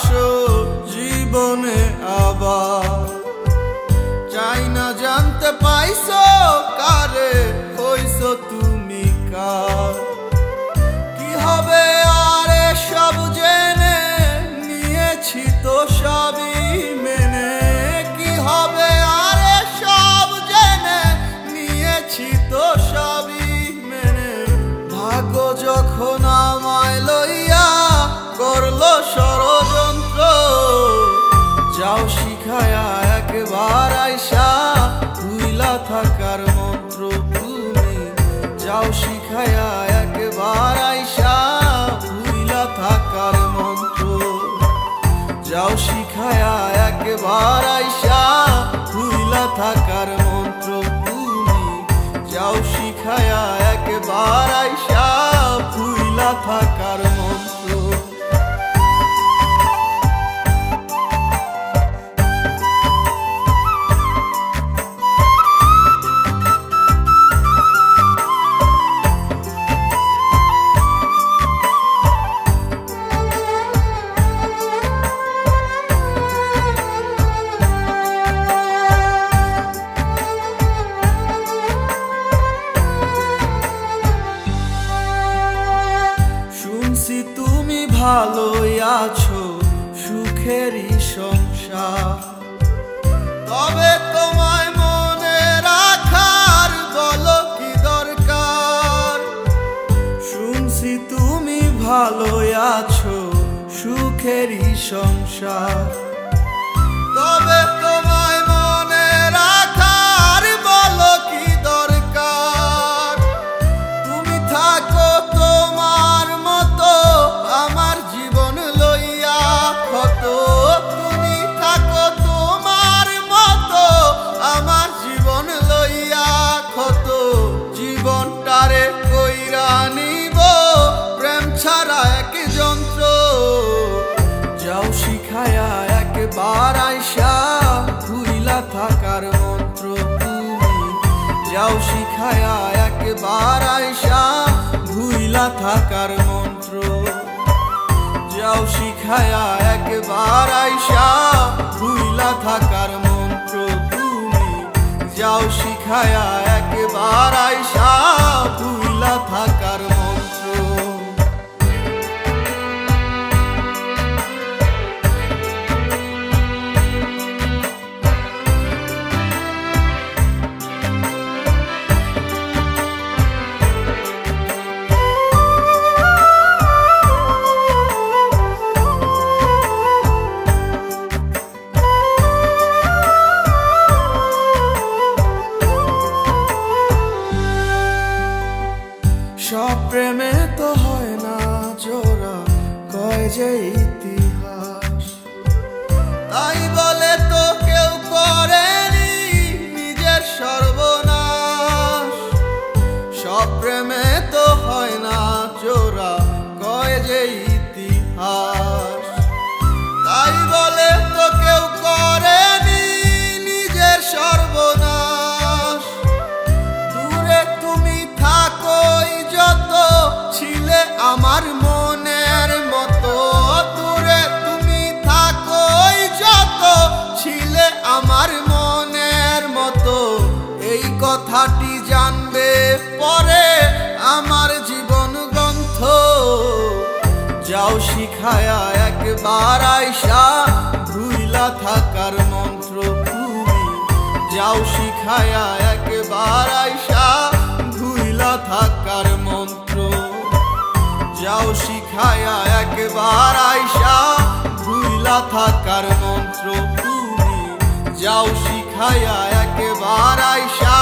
আসো জীবনে আবার। চাই না জানতে পাইছো কারে হইছো তুমি কার। কি হবে আর সব জেনে নিয়েছি তো সবই মেনে। কি হবে আর সব জেনে নিয়েছি তো সবই মেনে। ভাগ্য যখন আমায় লইয়া করলো ষড়যন্ত্র, যাও শিখায়া একবার আইসা ভুইলা থাকার মন্ত্র তুমি। যাও শিখায়া একবার আইসা ভুইলা থাকার মন্ত্র। যাও শিখায়া একবার আইসা ভুইলা থাকার মন্ত্র তুমি। যাও শিখায়া একবার আইসা ভুইলা থাকার মন্ত্র। তুমি ভালোই আছো সুখেরই সংসার, তবে তোমায় মনে রাখার বলো কি দরকার। শুনছি তুমি ভালোই আছো সুখেরই সংসার, তবে তোমায় মনে রাখার বলো কি দরকার। তুমি থাকো তোমার মতো আমার জীবন লইয়া ক্ষত। তুমি থাকো তোমার মতো আমার জীবন লইয়া ক্ষত। জীবনটারে কইরা নিব প্রেম ছাড়া এক যন্ত্র। যাও শিখায়া একবার আইসা ভুইলা থাকার মন্ত্র তুমি। যাও শিখায়া একবার আইসা ভুইলা থাকার মন্ত্র। যাও শিখায়া একবার আইসা ভুইলা থাকার মন্ত্র তুমি। যাও শিখায়া একবার আইসা ভুইলা থাকার মন্ত্র। সব প্রেমে তো হয় না জোড়া, কয় যে ইতিহাস। তাই বলে তো কেউ করেনি নিজের সর্বনাশ। সব প্রেমে তো হয় না জোড়া, কয় যে ইতিহাস। তাই বলে তো কেউ করেনি নিজের সর্বনাশ। দূরে তুমি থাকোই যত ছিলে আমার মনের মতো। দূরে তুমি থাকোই যত ছিলে আমার মনের মতো। এই কথাটি জানবে পরে আমার জীবন গ্রন্থ। যাও শিখায়া একবার আইসা ভুইলা থাকার মন্ত্র তুমি। যাও শিখায়া একবার আইসা ভুইলা থাকার মন্ত্র। যাও শিখায়া একবার আইসা ভুইলা থাকার মন্ত্র তুমি। যাও শিখায়া একবার আইসা